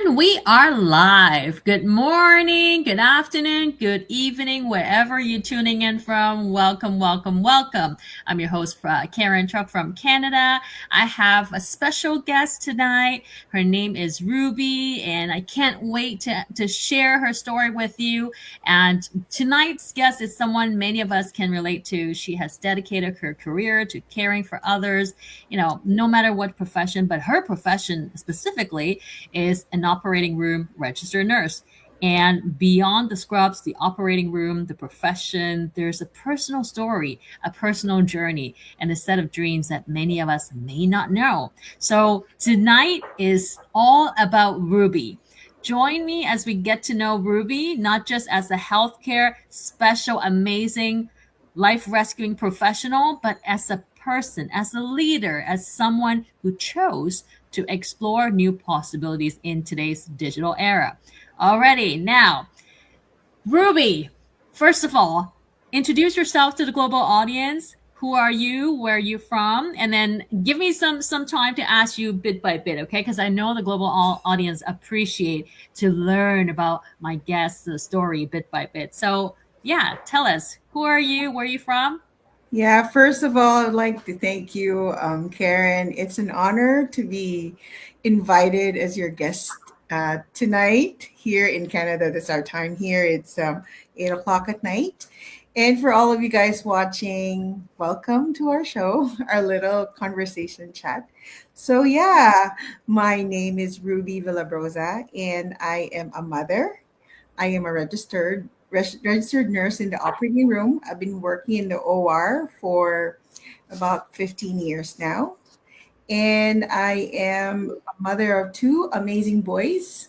And we are live. Good morning, good afternoon, good evening, wherever you're tuning in from. Welcome, welcome, welcome. I'm your host, Karen Truck from Canada. I have a special guest tonight. Her name is Ruby, and I can't wait to share her story with you. And tonight's guest is someone many of us can relate to. She has dedicated her career to caring for others, no matter what profession, but her profession specifically is an operating room registered nurse. And beyond the scrubs, the operating room, the profession, there's a personal story, a personal journey, and a set of dreams that many of us may not know. So tonight is all about Ruby. Join me as we get to know Ruby, not just as a healthcare special, amazing, life rescuing professional, but as a person, as a leader, as someone who chose to explore new possibilities in today's digital era. Alrighty, now, Ruby, first of all, introduce yourself to the global audience. Who are you? Where are you from? And then give me some time to ask you bit by bit, okay? Because I know the global audience appreciate to learn about my guest's story bit by bit. So yeah, tell us, who are you? Where are you from? Yeah, first of all, I'd like to thank you, Karen. It's an honor to be invited as your guest tonight here in Canada. That's our time here. It's 8 o'clock at night. And for all of you guys watching, welcome to our show, our little conversation chat. So, yeah, my name is Ruby Villabroza, and I am a mother. I am a registered nurse in the operating room. I've been working in the OR for about 15 years now. And I am a mother of two amazing boys.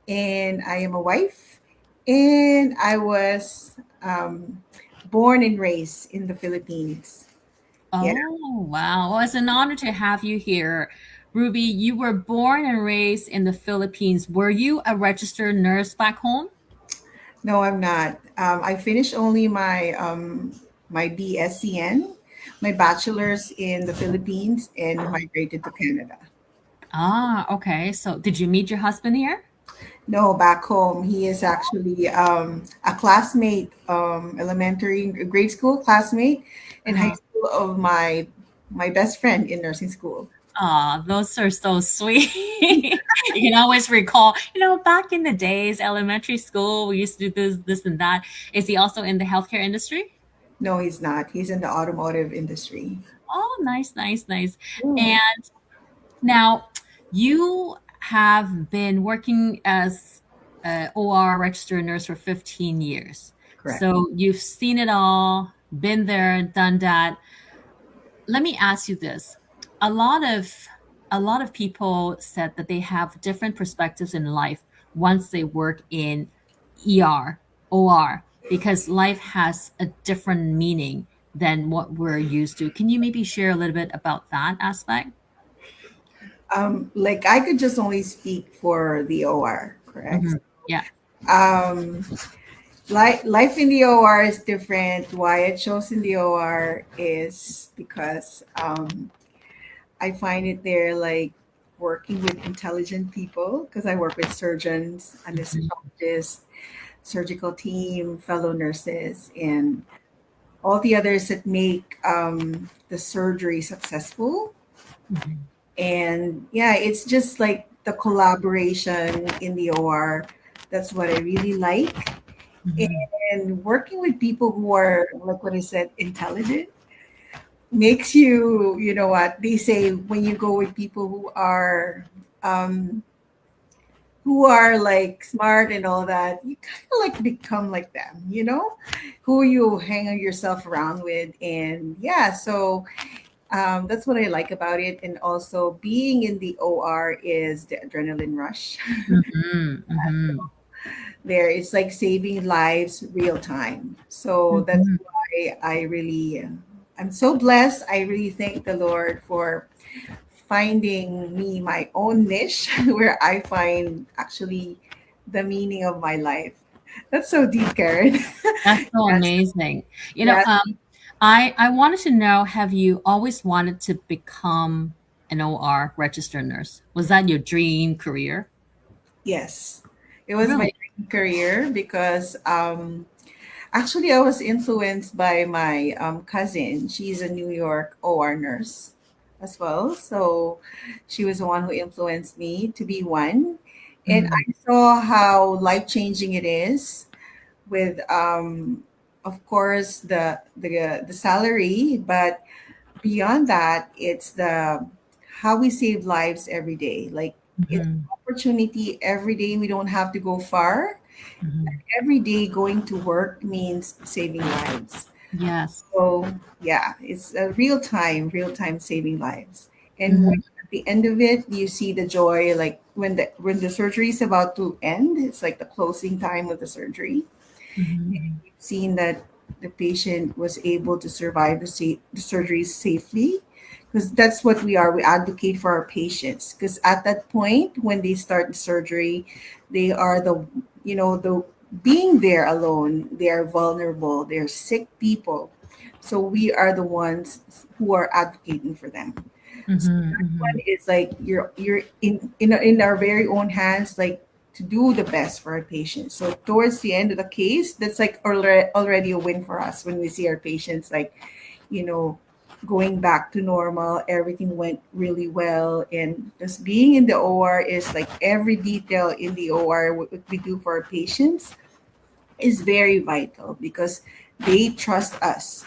And I am a wife. And I was born and raised in the Philippines. Yeah. Oh, wow. Well, it's an honor to have you here. Ruby, you were born and raised in the Philippines. Were you a registered nurse back home? No, I'm not. I finished only my BSCN, my bachelor's in the Philippines, and migrated to Canada. Ah, okay. So did you meet your husband here? No, back home, he is actually a classmate, elementary grade school classmate, and high Uh-huh. school of my best friend in nursing school. Ah, those are so sweet. You can always recall, back in the days, elementary school, we used to do this and that. Is he also in the healthcare industry? No, he's not. He's in the automotive industry. Oh, nice, nice, nice. Oh, And now you have been working as a OR registered nurse for 15 years. correct. So you've seen it all, been there, done that. Let me ask you this. A lot of a lot of people said that they have different perspectives in life once they work in ER, OR, because life has a different meaning than what we're used to. Can you maybe share a little bit about that aspect? Like I could just only speak for the OR, correct? Hmm. Yeah. Um, life in the OR is different. Why I chose in the OR is because I find it there like working with intelligent people because I work with surgeons, Mhm. anesthesiologists, surgical team, fellow nurses, and all the others that make the surgery successful. Mhm. And yeah, it's just like the collaboration in the OR. That's what I really like. Mhm. And working with people who are, like what I said, intelligent makes you, you know what they say when you go with people um, who are like smart and all that, you kind of like become like them, who you hang yourself around with. And yeah, so that's what I like about it. And also being in the OR is the adrenaline rush. Mhm. Mhm. There, it's like saving lives real time. So that's Mhm. why I'm so blessed. I really thank the Lord for finding me my own niche where I find actually the meaning of my life. That's so deep, Karen. That's so Yes, amazing. You know, yes. I wanted to know, have you always wanted to become an OR registered nurse? Was that your dream career? Yes, it was my Really? dream career because actually I was influenced by my cousin. She's a New York OR nurse as well. So she was the one who influenced me to be one. And Mm, I saw how life changing it is with of course the salary, but beyond that it's the how we save lives every day. Like it's mhm, an opportunity every day. We don't have to go far. mhm. Every day going to work means saving lives. Yes. So yeah, it's a real time saving lives. And when Mhm, at the end of it, you see the joy, like when the surgery is about to end, it's like the closing time of the surgery. mhm, You've seen that the patient was able to survive the surgery safely, because that's what we are. We advocate for our patients because at that point when they start the surgery, they are the being there alone. They are vulnerable. They're sick people, so we are the ones who are advocating for them. So mhm, that one mhm. is like you're in our very own hands, like to do the best for our patients. So towards the end of the case, that's like already a win for us when we see our patients like, you know, going back to normal. Everything went really well, and just being in the OR is like every detail in the OR what we do for our patients is very vital because they trust us.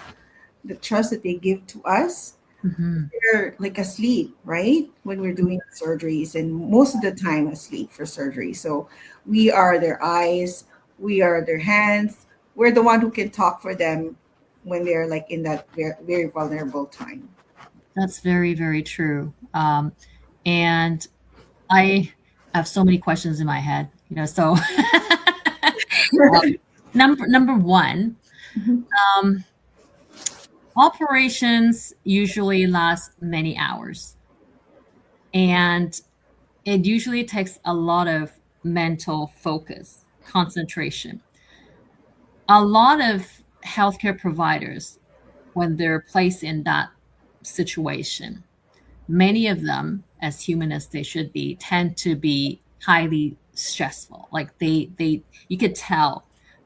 The trust that they give to us, Mhm. they're like asleep, right? When we're doing surgeries, and most of the time asleep for surgery. So we are their eyes, we are their hands, we're the one who can talk for them when they're like in that very, very vulnerable time. That's very, very true. And I have so many questions in my head, so number one, Mhm. um, operations usually last many hours, and it usually takes a lot of mental focus, concentration. A lot of healthcare providers, when they're placed in that situation, many of them, as human as they should be, tend to be highly stressful. Like you could tell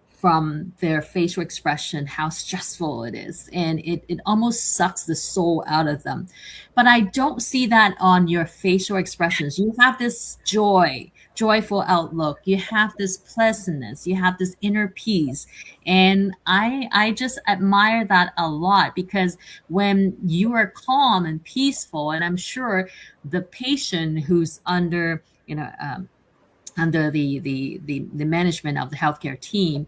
from their facial expression how stressful it is, and it almost sucks the soul out of them. But I don't see that on your facial expressions. You have this joyful outlook. You have this pleasantness. You have this inner peace, and I just admire that a lot, because when you are calm and peaceful, and I'm sure the patient who's under the management of the healthcare team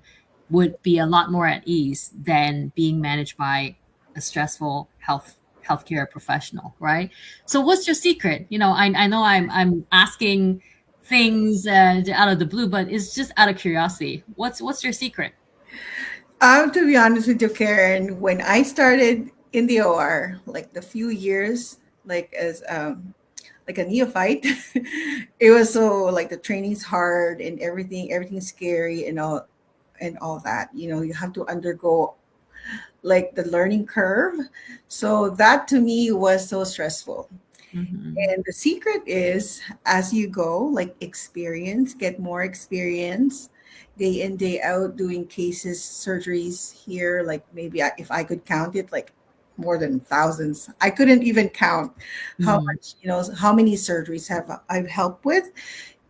would be a lot more at ease than being managed by a stressful healthcare professional, right? So what's your secret? I know I'm asking things out of the blue, but it's just out of curiosity. What's your secret? To be honest with you, Karen, when I started in the OR, like the few years, like as like a neophyte, it was so like the training's hard and everything's scary and all that. You have to undergo like the learning curve. So that to me was so stressful. Hmm. And the secret is as you go, like get more experience day in, day out, doing cases, surgeries here. Like maybe if I could count it, like more than thousands. I couldn't even count how Mm. much, how many surgeries have I've helped with.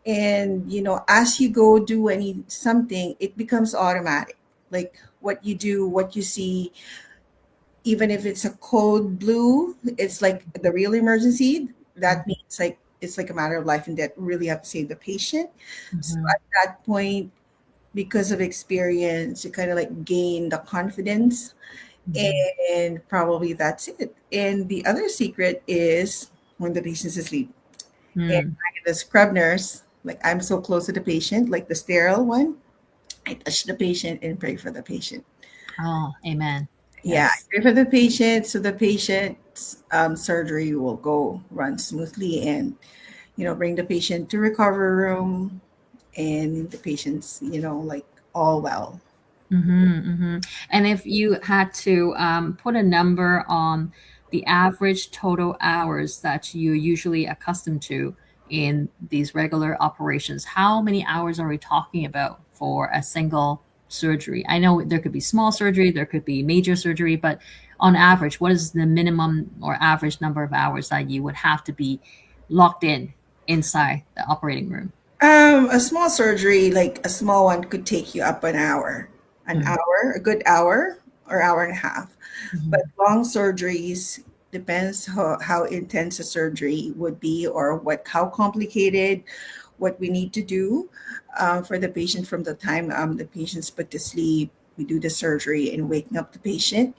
And, as you go do something, it becomes automatic. Like what you do, what you see, even if it's a code blue, it's like the real emergency. That means like it's like a matter of life and death. We really have to save the patient. So Mhm. at that point, because of experience, you kind of like gain the confidence, Mhm. and probably that's it. And the other secret is when the patient's asleep. And Mm. I, the scrub nurse, like I'm so close to the patient, like the sterile one, I touch the patient and pray for the patient. Oh, amen. Yeah, Yes. pray for the patient so the patient's surgery will go run smoothly, and bring the patient to recovery room, and the patient's like all well. Mhm, mhm. And if you had to put a number on the average total hours that you're usually accustomed to in these regular operations, how many hours are we talking about for a single surgery? I know there could be small surgery, there could be major surgery, but on average, what is the minimum or average number of hours that you would have to be locked in inside the operating room? A small surgery, like a small one, could take you up Mm-hmm. a good hour or hour and a half. But Mm-hmm. long surgeries depends how intense a surgery would be, or how complicated, what we need to do for the patient from the time the patient's put to sleep. We do the surgery and waking up the patient.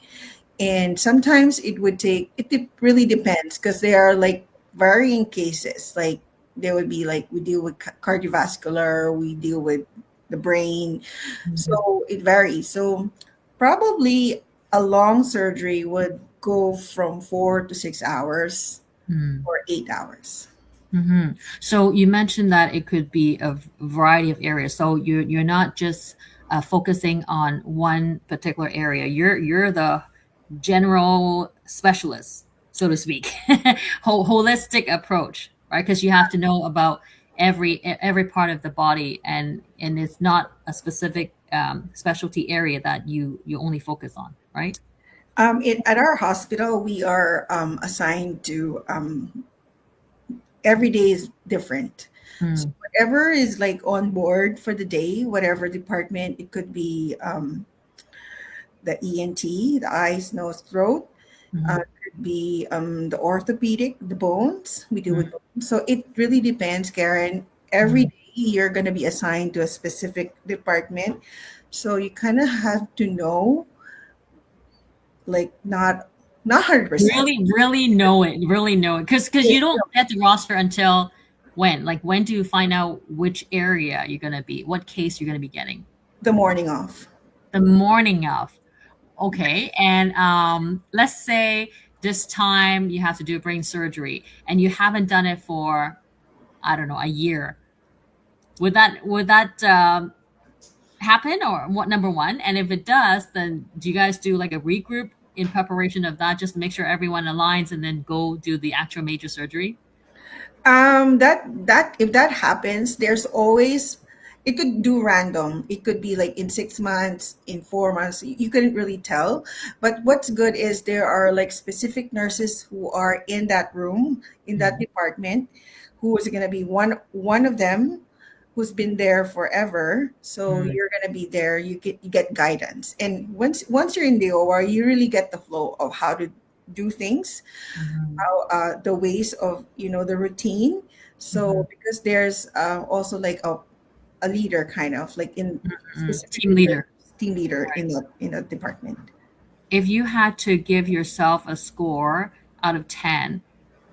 And sometimes really depends because there are like varying cases. Like there would be like we deal with cardiovascular, we deal with the brain. So it varies. So probably a long surgery would go from 4 to 6 hours Mm-hmm. or 8 hours. Mm-hmm. So you mentioned that it could be a variety of areas. So you're not just focusing on one particular area. You're the general specialist, so to speak, holistic approach, right? Because you have to know about every part of the body, and it's not a specific specialty area that you only focus on, right? At our hospital, we are assigned to every day is different. So Mm, whatever is like on board for the day, whatever department, it could be the ENT, the eyes, nose, throat. mhm, Could be the orthopedic, the bones. We deal with mm, bones. So it really depends, Karen. Every mm. day you're going to be assigned to a specific department. So you kind of have to know, like not 100%. Really know it, because you don't get the roster until when? Like, when do you find out which area you're gonna be, what case you're gonna be getting? The morning off. The morning of. Okay, and let's say this time you have to do a brain surgery, and you haven't done it for, I don't know, a year. Would that happen, or what, number one? And if it does, then do you guys do like a regroup in preparation of that, just to make sure everyone aligns and then go do the actual major surgery? That if that happens, there's always it could do random. It could be like in 6 months, in 4 months. You couldn't really tell. But what's good is there are like specific nurses who are in that room, in that Mhm. department, who is going to be one of them who's been there forever. So Mhm. you're going to be there. You get guidance, and once you're in the OR, you really get the flow of how to do things, Mhm. how the ways of the routine. So Mhm. because there's also like a leader, kind of like in Mhm. Team specifically the leader. team leader Right. in that department. If you had to give yourself a score out of 10,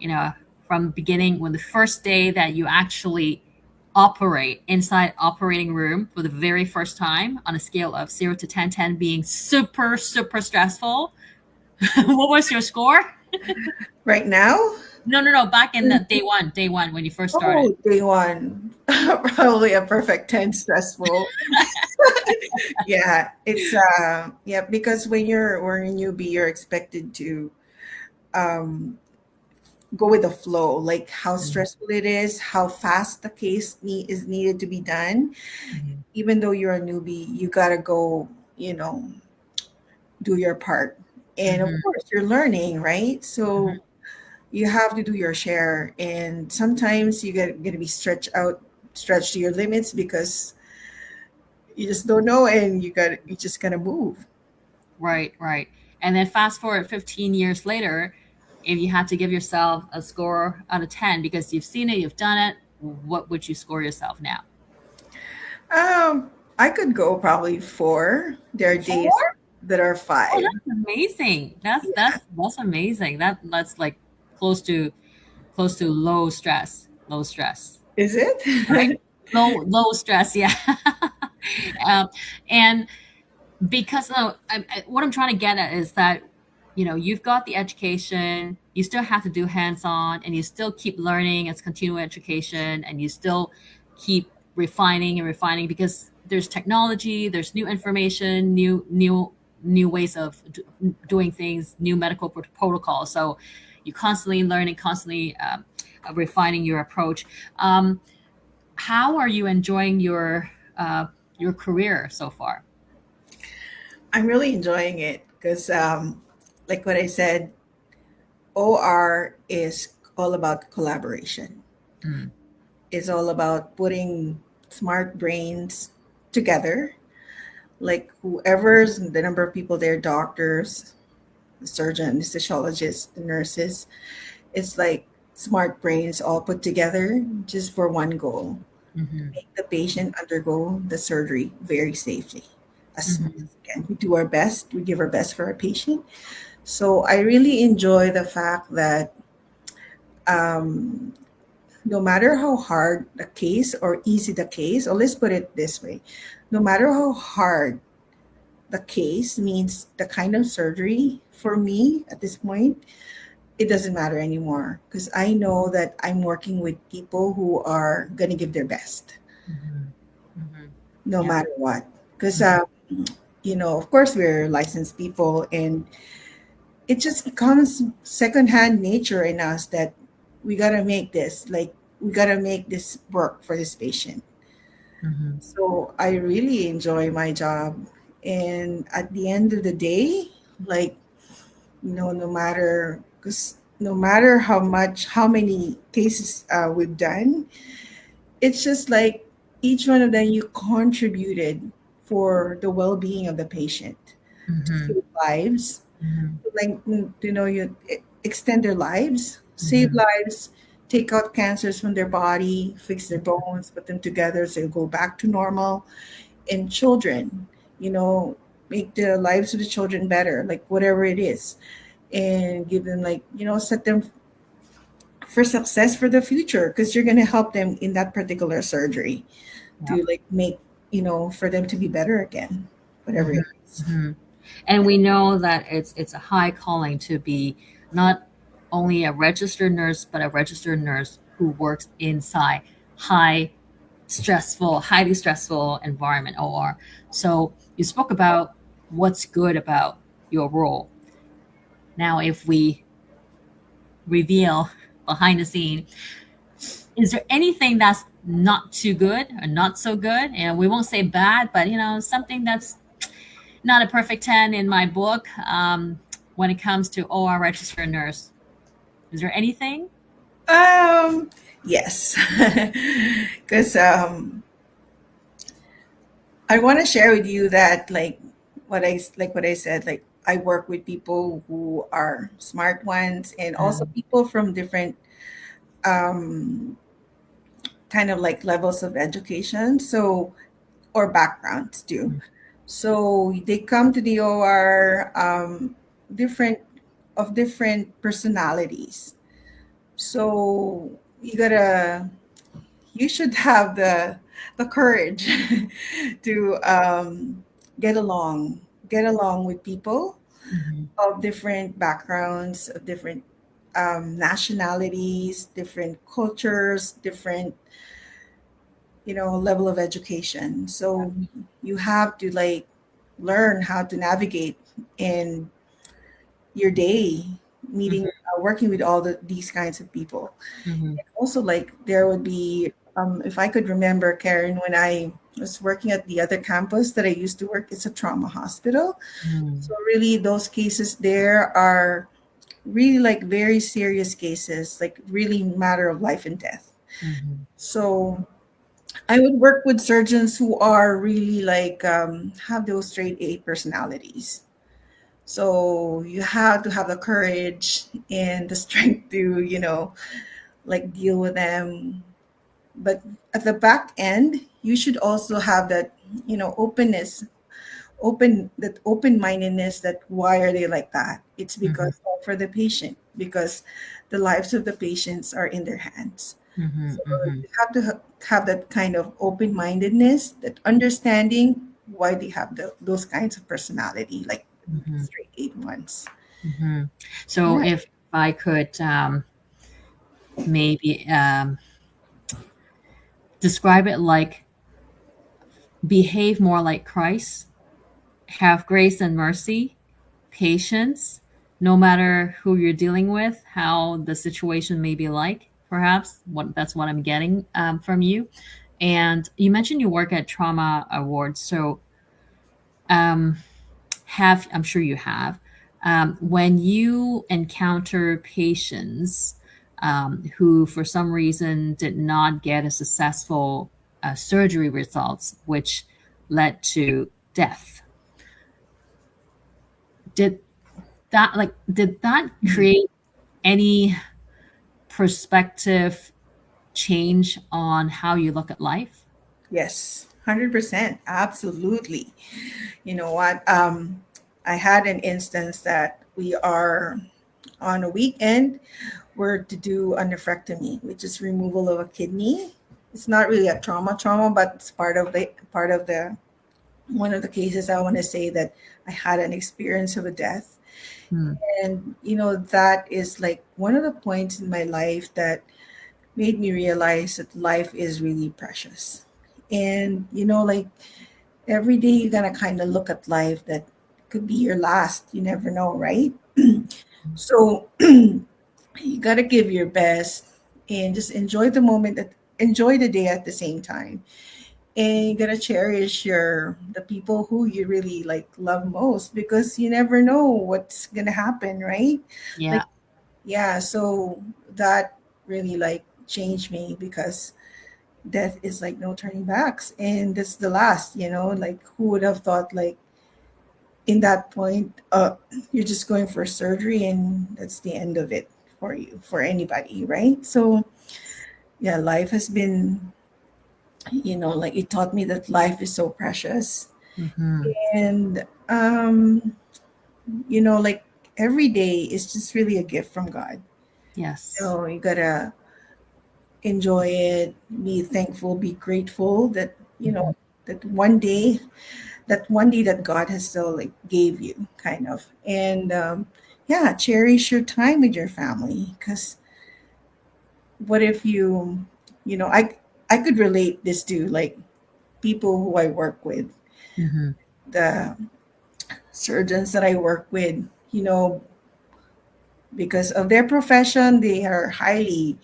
you know, from beginning, when the first day that you actually operate inside operating room for the very first time, on a scale of 0 to 10, 10 being super, super stressful, what was your score? Right now, No, no, no. Back in the day one when you first started. day one, probably a perfect 10 stressful. Yeah, it's yeah, because when a newbie, you're expected to um go with the flow, like how Mhm. stressful it is, how fast the case is needed to be done. Mhm. Even though you're a newbie, you gotta go, you know, do your part. And of Mhm. course, you're learning, right? Mhm. So you have to do your share. And sometimes you get gonna be stretched to your limits because you just don't know, and you just gotta move. Right, right. And then fast forward 15 years later, if you had to give yourself a score out of 10 because you've seen it, you've done it, what would you score yourself now? I could go probably 4. There are days Four? that are Oh, 5. that's amazing. Yeah. That's amazing. That's like close to low stress, Is right? it? Low stress, yeah. um, and because what I'm trying to get at is that, you've got the education, you still have to do hands-on, and you still keep learning. It's continuing education, and you still keep refining and refining, because there's technology, there's new information, new ways of doing things, new medical protocols. So you constantly learning, constantly refining your approach. How are you enjoying your career so far? I'm really enjoying it because, like what I said, OR is all about collaboration. Mm, It's all about putting smart brains together. Like whoever's the number of people there, doctors, the surgeon, the sociologists, the nurses, it's like smart brains all put together just for one goal: mm-hmm, make the patient undergo the surgery very safely, as smooth mm-hmm, as we can. We do our best, we give our best for our patient. So I really enjoy the fact that um, no matter how hard the case or easy the case, or let's put it this way, no matter how hard the case means the kind of surgery for me at this point, it doesn't matter anymore because I know that I'm working with people who are going to give their best mm-hmm, mm-hmm. no Yeah. matter what. Because, Mm-hmm, of course, we're licensed people, and it just becomes secondhand nature in us that we got to make this, like, we got to make this work for this patient. mm-hmm, So I really enjoy my job. And at the end of the day, like, no matter, because no matter how many cases we've done, it's just like each one of them you contributed for the well-being of the patient, to mm-hmm, save lives, mm-hmm, like you extend their lives, save mm-hmm, lives, take out cancers from their body, fix their bones, put them together so they go back to normal. And children, you know, make the lives of the children better, like whatever it is, and give them, like, set them for success for the future because you're going to help them in that particular surgery yeah. to, like, make, for them to be better again, whatever Mm-hmm, it is. mm-hmm. And we know that it's a high calling to be not only a registered nurse, but a registered nurse who works inside high highly stressful environment, OR. So you spoke about what's good about your role. Now, if we reveal behind the scene, is there anything that's not too good or not so good? And we won't say bad, but something that's not a perfect 10 in my book when it comes to OR registered nurse. Is there anything? um yes. Because I want to share with you that, like what I said, like I work with people who are smart ones and also Mm, people from different um kind of like levels of education, so, or backgrounds too. mm, So they come to the OR, different different personalities. So you should have the courage to get along with people mhm, of different backgrounds, of different nationalities, different cultures, different, level of education. So you have to, like, learn how to navigate in your day, meeting, mhm, working with these kinds of people. mhm, Also, like, there would be, if I could remember, Karen, when I was working at the other campus that I used to work, it's a trauma hospital. So mm, really those cases there are really like very serious cases, like really matter of life and death. mhm, So I would work with surgeons who are really like, have those straight A personalities. So you have to have the courage and the strength to, like, deal with them. But at the back end, you should also have that, openness, that open-mindedness, that why are they like that? It's mhm, because for the patient, because the lives of the patients are in their hands. mhm, So mhm, you have to have that kind of open-mindedness, that understanding why they have those kinds of personality, like mhm, straight eight ones. mhm. So Yeah. if I could maybe describe it like behave more like Christ, have grace and mercy, patience, no matter who you're dealing with, how the situation may be like. perhaps. That's what I'm getting from you. And you mentioned you work at Trauma Awards. So um, have I'm sure you have. When you encounter patients who, for some reason, did not get a successful surgery results, which led to death, did did that create any perspective change on how you look at life? Yes, 100%. Absolutely. You know what? I had an instance that we are on a weekend. We're to do a nephrectomy, which is removal of a kidney. It's not really a trauma, but it's part of the one of the cases. I want to say that I had an experience of a death. Hmm. And, that is like one of the points in my life that made me realize that life is really precious. And, like every day you're going to kind of look at life that could be your last. You never know, right? So you got to give your best and just enjoy the moment, enjoy the day at the same time. And you got to cherish the people who you really like love most, because you never know what's going to happen, right? Yeah, Like, yeah, so that really like changed me, because death is like no turning backs, and that's the last. Like, who would have thought, like, in that point, you're just going for surgery and that's the end of it for you, for anybody, right? So yeah, life has been, like, it taught me that life is so precious. hmm, And like, every day is just really a gift from God. yes, So you gotta enjoy it, be thankful, be grateful that, hmm, that one day that God has still like gave you, kind of. And yeah, cherish your time with your family, because what if I could relate this to like people who I work with, hmm, the surgeons that I work with, because of their profession, they are highly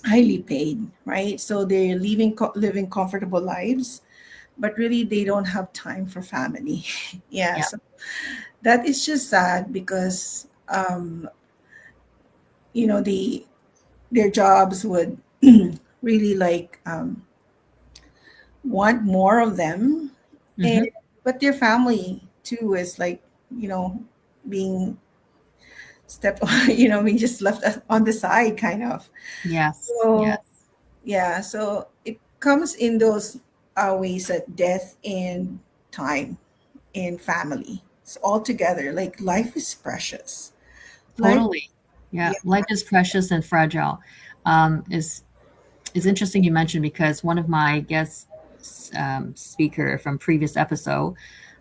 highly paid, right? So they're living comfortable lives, but really they don't have time for family. Yeah, yeah, so that is just sad, because their jobs would really like want more of them. And hmm, but their family too is like, you know being stepped being just left on the side, kind of. yes, So yes. yeah, so it comes in those ways, that death and time and family, it's all together. Like, life is precious. Life. Totally. Yeah, Yeah. life is precious and fragile. Is interesting you mentioned, because one of my guest speaker from previous episode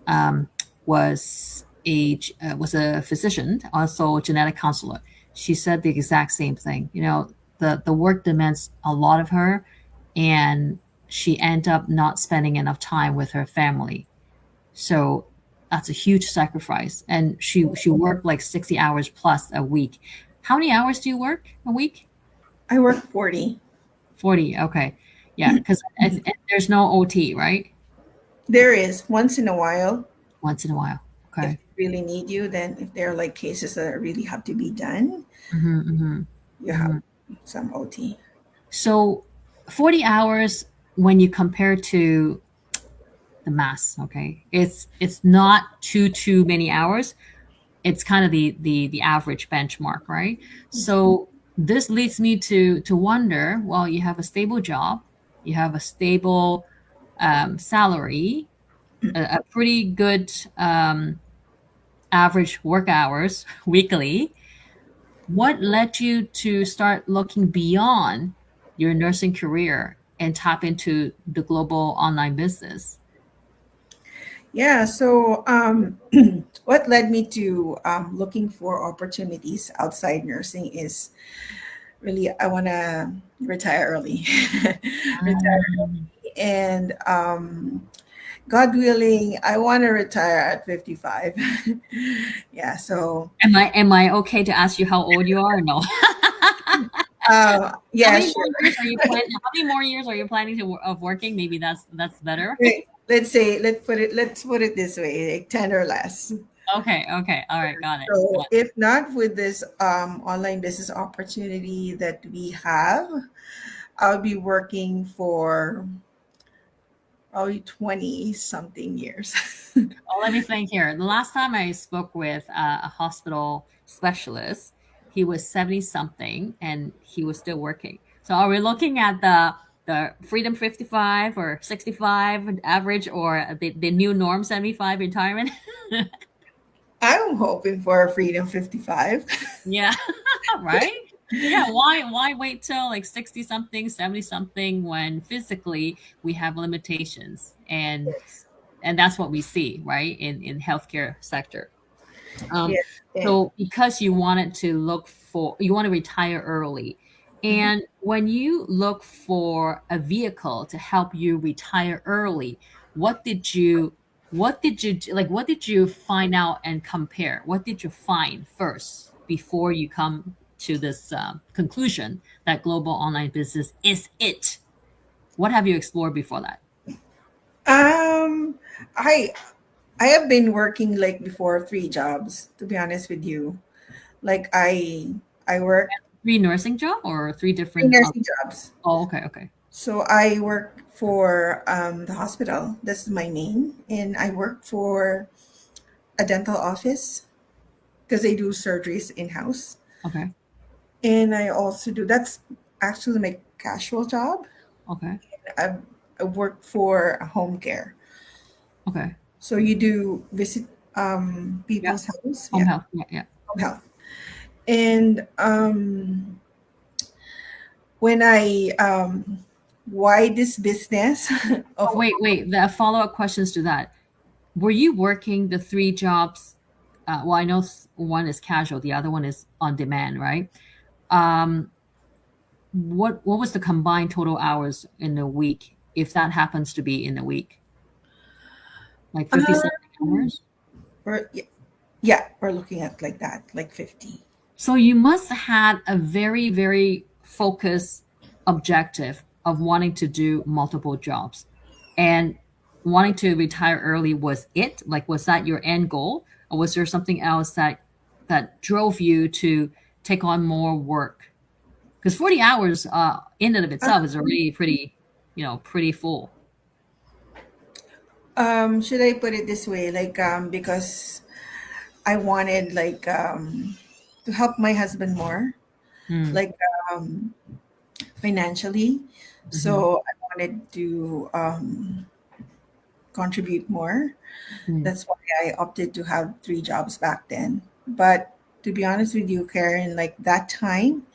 um, was a physician, also a genetic counselor. She said the exact same thing. The work demands a lot of her, and she ended up not spending enough time with her family. So that's a huge sacrifice. And she worked like 60 hours plus a week. How many hours do you work a week? I work 40. 40. Okay. Yeah, because there's no OT, right? There is once in a while, Once in a while. if Okay. they really need you. Then if there are like cases that really have to be done, Hmm, hmm, you have hmm. some OT. So 40 hours, when you compare to the mass, okay, it's not too many hours. It's kind of the average benchmark, right? So this leads me to wonder, well, you have a stable job, you have a stable salary, a pretty good average work hours weekly. What led you to start looking beyond your nursing career and tap into the global online business? Yeah. So, what led me to looking for opportunities outside nursing is really, I want to retire early, retire, Um, and God willing, I want to retire at 55. Yeah, so Am I okay to ask you how old you are? Or no. How yeah, many more sure. years are you planning? How many more years are you planning of working? Maybe that's better. Let's put it this way, like 10 or less. Okay. Okay. All right. Got it. So Got it. if not with this online business opportunity that we have, I'll be working for probably 20 something years. Well, let me think here. The last time I spoke with a hospital specialist, he was 70 something and he was still working. So are we looking at the Freedom 55 or 65 average, or the new norm 75 retirement? I'm hoping for a Freedom 55. Yeah, right? Yeah, why wait till like 60 something, 70 something when physically we have limitations, Yes. and that's what we see, right? In healthcare sector. Um, Yes. And, so because you want to retire early, mhm. and when you look for a vehicle to help you retire early, what did you what did you find out and compare? What did you find first before you come to this conclusion that global online business is it? What have you explored before that? Um, I I have been working like before 3 jobs, to be honest with you. Like I work Three nursing job or three three different? nursing jobs. Oh, okay, okay, So I work for the hospital. That's my name, and I work for a dental office because they do surgeries in house. okay, And I also do that's actually my casual job. okay, I, I work for a home care. okay. So you do visit Yeah, people's house, home yeah, health. Yeah, yeah. home health. And when I why this business Oh, of wait. The follow-up questions to that. Were you working the three jobs? Well, I know one is casual, the other one is on demand, right? Um, what was the combined total hours in a week, if that happens to be in a week? Like 50 uh, something hours? we're, yeah, we're looking at like that, like 50. So you must have had a very, very focused objective of wanting to do multiple jobs. And wanting to retire early was it? Like, was that your end goal? Or was there something else that drove you to take on more work? Because 40 hours in and of itself is already pretty, pretty full. Should I put it this way? Like, because I wanted like to help my husband more, Mm, like financially. hmm So I wanted to contribute more. mm. That's why I opted to have 3 jobs back then. But to be honest with you, Karen, like that time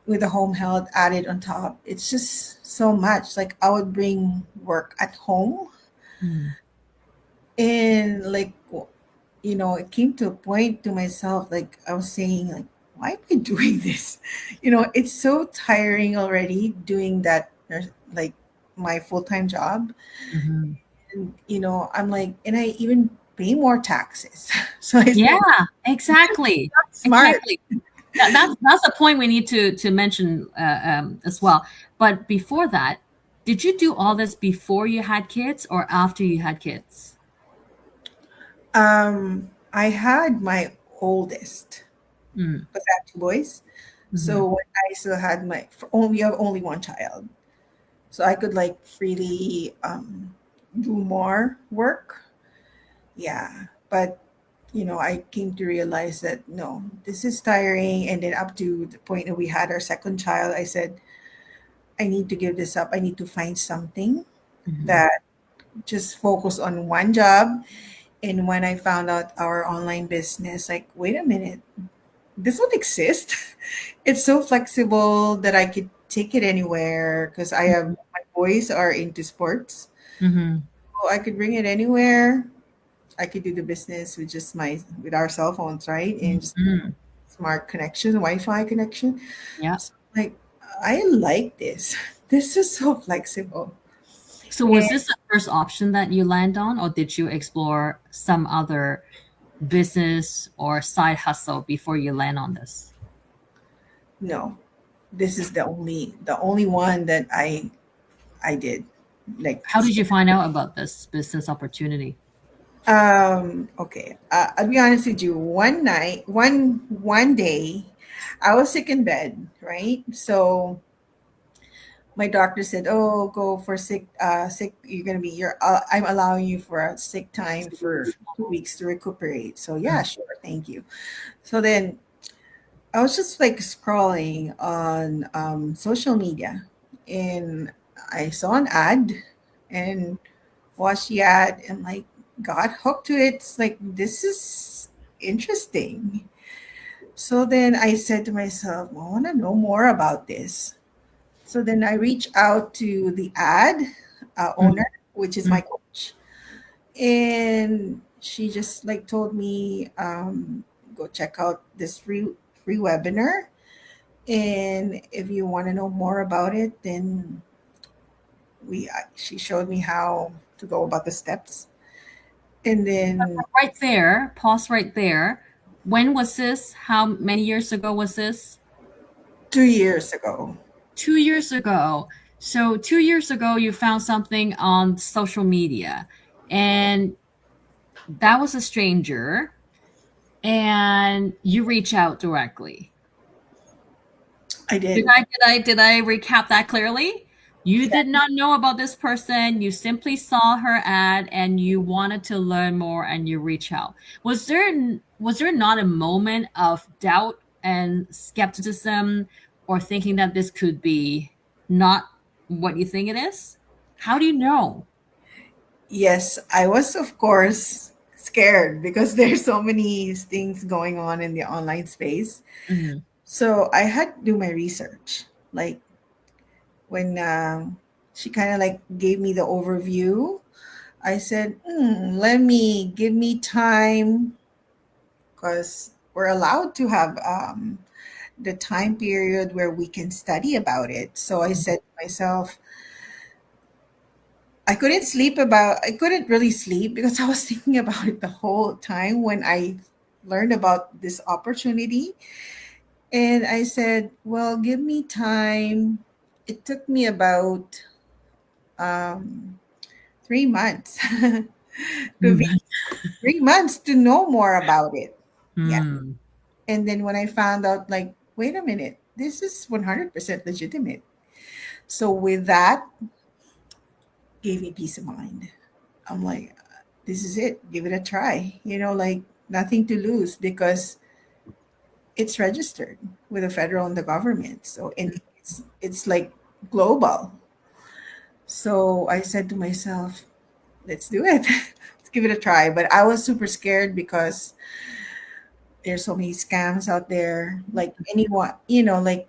with the home health added on top, it's just so much. Like I would bring work at home, Mm. and like it came to a point to myself, like I was saying, like, why am I doing this? It's so tiring already doing that, like my full-time job. Mhm. And I'm like, and I even pay more taxes. So I Yeah, said, exactly. that's smart. Exactly. That's a point we need to mention as well. But before that, did you do all this before you had kids or after you had kids? I had my oldest, Mm, but I had 2 boys. mhm. So when I still had we have only one child, so I could like freely do more work. Yeah, but I came to realize that no, this is tiring. And then up to the point that we had our second child, I said, I need to give this up. I need to find something Mhm. that just focus on one job. And when I found out our online business, like, wait a minute, this would exist. It's so flexible that I could take it anywhere because I have my boys are into sports. Mhm. So I could bring it anywhere. I could do the business with just with our cell phones, right? And just Mhm. smart connection, Wi-Fi connection. Yeah. So, like, I like this. This is so flexible. So was this the first option that you land on, or did you explore some other business or side hustle before you land on this? No, this is the only one that I did. Like, How did you find out about this business opportunity? okay. I'll be honest with you. One day, I was sick in bed, right? So my doctor said, "Oh, go for sick. You're gonna be. I'm allowing you for a sick time for 2 weeks to recuperate." So yeah, sure, thank you. So then I was just like scrolling on social media, and I saw an ad and watched the ad and like got hooked to it. It's like this is interesting. So then I said to myself, I want to know more about this. So then I reached out to the ad Mm, owner, which is mm. my coach, and she just like told me, go check out this free webinar, and if you want to know more about it, then she showed me how to go about the steps, and then Right there, pause right there. When was this? How many years ago was this? 2 years ago. 2 years ago. So 2 years ago, you found something on social media, and that was a stranger, and you reach out directly. I Did did. I recap that clearly? You Yeah. did not know about this person. You simply saw her ad and you wanted to learn more and you reach out. Was there not a moment of doubt and skepticism or thinking that this could be not what you think it is? How do you know? Yes, I was, of course, scared because there's so many things going on in the online space. Mhm. So I had to do my research. Like when she kind of like gave me the overview, I said, let me give me time because we're allowed to have the time period where we can study about it. So I said to myself, I couldn't really sleep because I was thinking about it the whole time when I learned about this opportunity. And I said, well, give me time. It took me about um, 3 months to be Mhm. 3 months to know more about it. Yeah. Mm. And then when I found out, like, wait a minute, this is 100% legitimate. So with that, gave me peace of mind. I'm like, this is it. Give it a try. Like nothing to lose because it's registered with the federal and the government. So and it's like global. So I said to myself, let's do it. Let's give it a try. But I was super scared because there's so many scams out there. Like anyone, like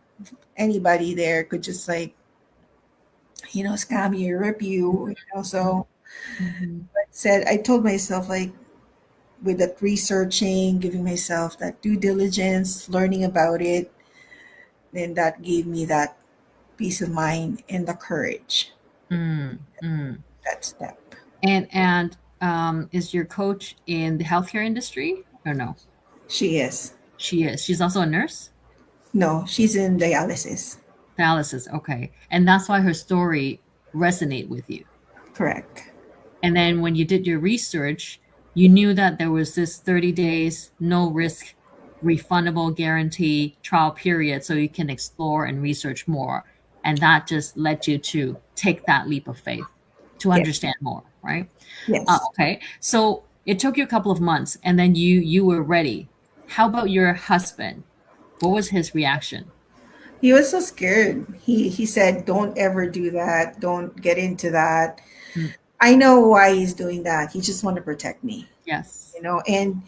anybody there could just like, scam you, rip you, so Mhm. I told myself like with that researching, giving myself that due diligence, learning about it, then that gave me that peace of mind and the courage, Mm. Mm. that step. And is your coach in the healthcare industry or no? She is. She is. She's also a nurse? No, she's in dialysis. Dialysis, okay. And that's why her story resonate with you. Correct. And then when you did your research, you knew that there was this 30 days, no risk, refundable guarantee trial period so you can explore and research more. And that just led you to take that leap of faith to Yeah. understand more, right? Yes. Okay. So it took you a couple of months and then you were ready. How about your husband? What was his reaction? He was so scared. He said, "Don't ever do that. Don't get into that." Mm, I know why he's doing that. He just want to protect me, yes. and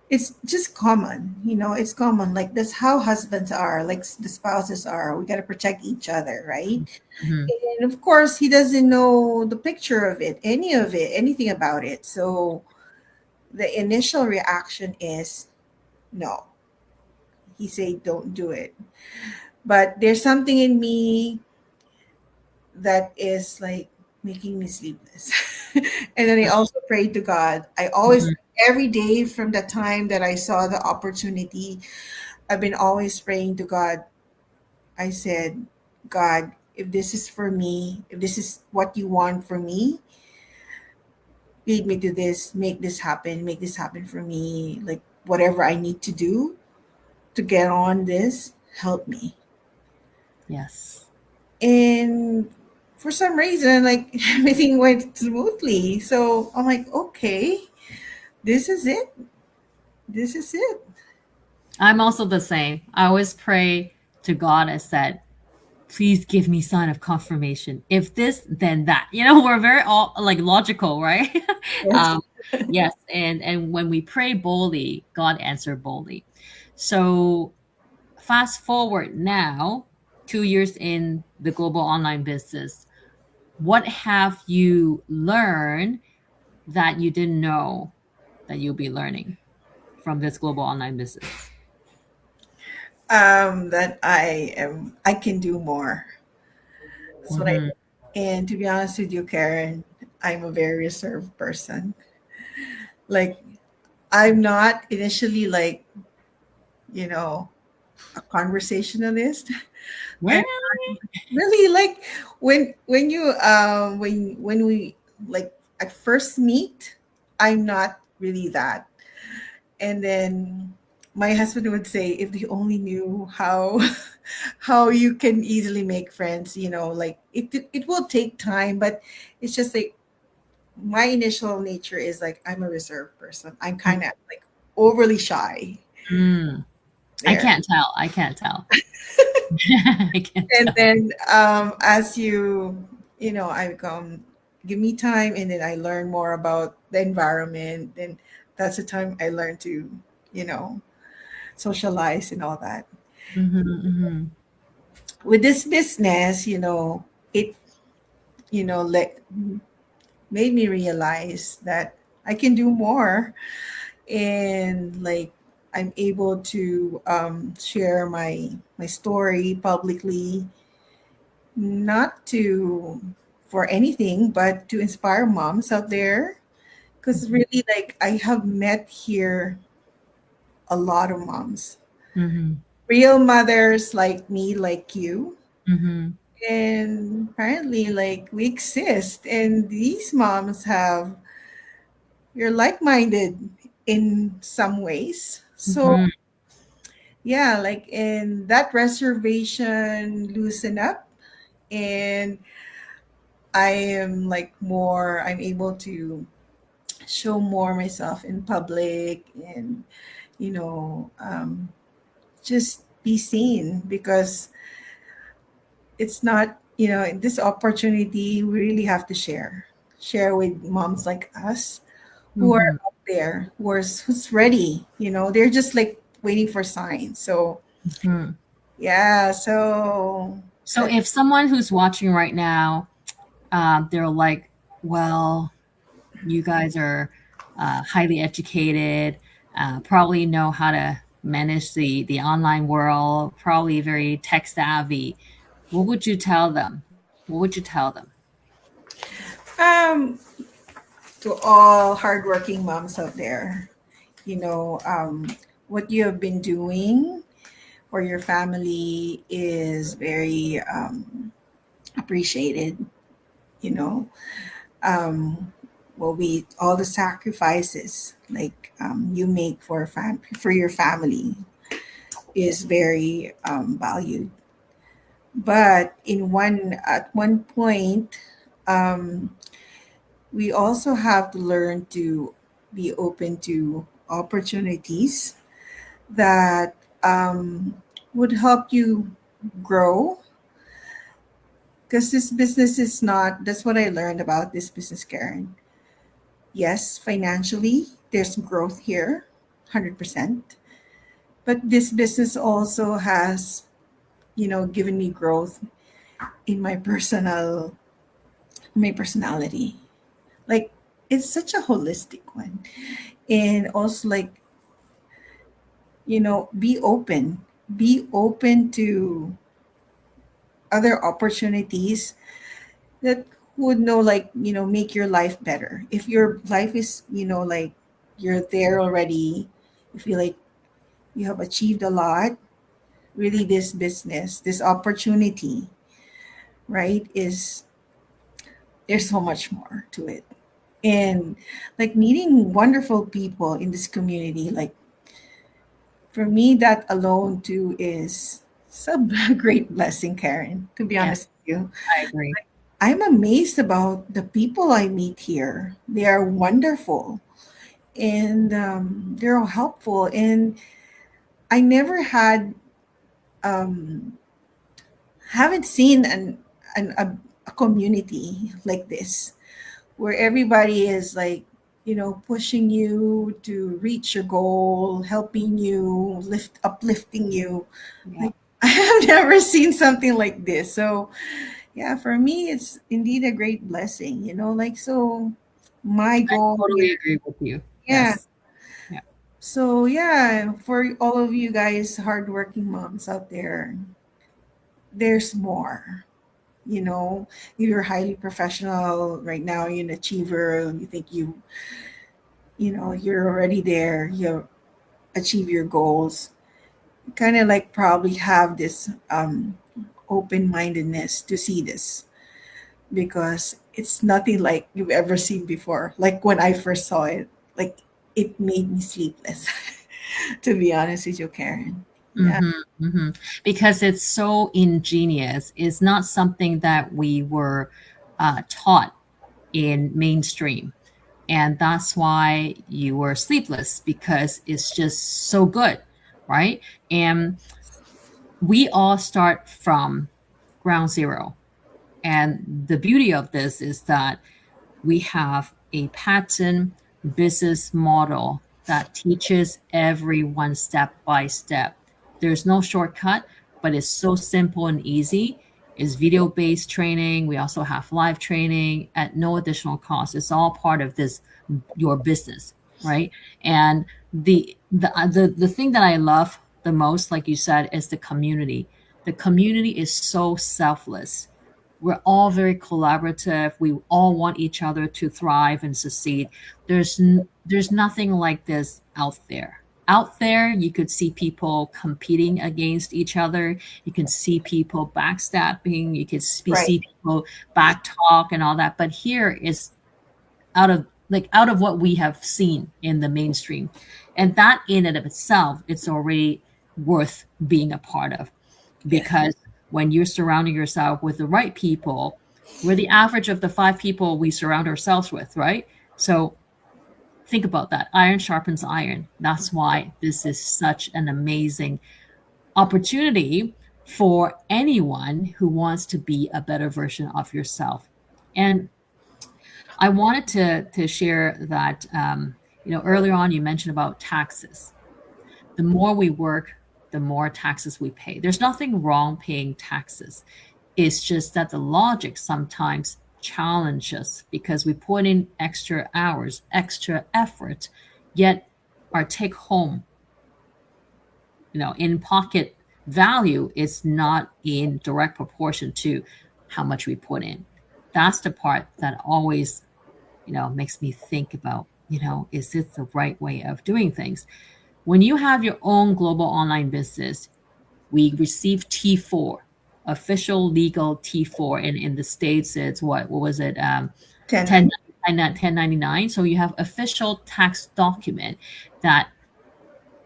it's just common, it's common. Like that's how husbands are, like the spouses are. We got to protect each other, right? Mhm. And of course, he doesn't know the picture of it, anything about it. So the initial reaction is no. He said, "Don't do it." But there's something in me that is like, making me sleepless. And then I also prayed to God. I always, Mhm. every day from the time that I saw the opportunity, I've been always praying to God. I said, God, if this is for me, if this is what you want for me, lead me to this, make this happen for me. Like whatever I need to do to get on this, help me. Yes. And for some reason, like everything went smoothly. So I'm like, okay, this is it. This is it. I'm also the same. I always pray to God. I said, please give me sign of confirmation. If this, then that. We're very all like logical, right? Yes. um, yes, and when we pray boldly, God answer boldly. So fast forward now, 2 years in the global online business. What have you learned that you didn't know that you'll be learning from this global online business? That I can do more. That's what I, Hmm. and to be honest with you, Karen, I'm a very reserved person. Like, I'm not initially like, you know, a conversationalist. Well, I'm really like when you when we like at first meet, I'm not really that. And then my husband would say, if they only knew how how you can easily make friends, like it will take time, but it's just like my initial nature is like I'm a reserved person. I'm kind of like overly shy mm, I there. can't tell. I can't tell. I can't And tell. then as I come, give me time, and then I learn more about the environment. Then that's the time I learn to, you know, socialize and all that. Mhm, mhm. With this business, it let made me realize that I can do more, and like I'm able to share my story publicly, not to for anything, but to inspire moms out there. Because Mhm, really, like I have met here a lot of moms, mhm, real mothers like me, like you. mhm, And apparently, like we exist, and these moms have you're like-minded in some ways. So mhm. yeah, like in that reservation, loosen up, and I am like more. I'm able to show more myself in public, and you know, um, just be seen, because it's not, this opportunity we really have to share with moms like us who are Mhm, out there, who's ready. They're just like waiting for signs. So mhm. yeah, so So if someone who's watching right now, they're like, well, you guys are highly educated, probably know how to manage the online world, probably very tech savvy. What would you tell them? What would you tell them? um to all hardworking moms out there, what you have been doing for your family is very appreciated. You know, we all the sacrifices like you make for your family is very valued. But at one point, um, we also have to learn to be open to opportunities that would help you grow. Because this business is not, that's what I learned about this business, Karen. Yes, financially, there's growth here, 100%. But this business also has, given me growth in my personality. Like, it's such a holistic one. And also, like, be open to other opportunities that who would know, like, make your life better. If your life is, like, you're there already, you feel like you have achieved a lot, really this business, this opportunity, right, is there's so much more to it. And like meeting wonderful people in this community, like for me, that alone too is some great blessing, Karen, to be Yeah, honest with you. I agree. I'm amazed about the people I meet here. They are wonderful, and they're all helpful. And I never had, um, haven't seen a community like this where everybody is like, pushing you to reach your goal, helping you, uplifting you. Yeah. Like, I have never seen something like this. So yeah, for me, it's indeed a great blessing, like, so my I goal totally here, agree with you. yeah. Yes. Yeah. So yeah, for all of you guys, hardworking moms out there, there's more. You're highly professional right now, you're an achiever, you think you're already there, you achieve your goals, kind of like probably have this open-mindedness to see this, because it's nothing like you've ever seen before. Like when I first saw it, like it made me sleepless, to be honest with you, Karen. Yeah. Mhm, mhm. Because it's so ingenious. It's not something that we were taught in mainstream. And that's why you were sleepless, because it's just so good, right? And we all start from ground zero. And the beauty of this is that we have a pattern business model that teaches everyone step by step. There's no shortcut, but it's so simple and easy. It's video based training. We also have live training at no additional cost. It's all part of this, your business, right? And the thing that I love the most, like you said, is the community. The community is so selfless. We're all very collaborative. We all want each other to thrive and succeed. There's nothing like this out there. Out there, you could see people competing against each other. You can see people backstabbing. You can Right. see people back talk and all that. But here is out of what we have seen in the mainstream, and that in and of itself, it's already worth being a part of, Yes. because when you're surrounding yourself with the right people, we're the average of the 5 people we surround ourselves with, right? So think about that. Iron sharpens iron. That's why this is such an amazing opportunity for anyone who wants to be a better version of yourself. And I wanted to share that, earlier on you mentioned about taxes. The more we work, the more taxes we pay. There's nothing wrong paying taxes. It's just that the logic sometimes challenges because we put in extra hours, extra effort, yet our take home, in pocket value is not in direct proportion to how much we put in. That's the part that always, makes me think about, is this the right way of doing things? When you have your own global online business, we receive T4, official legal T4, and in the States, it's what was it? 10, 10. 1099. So you have official tax document that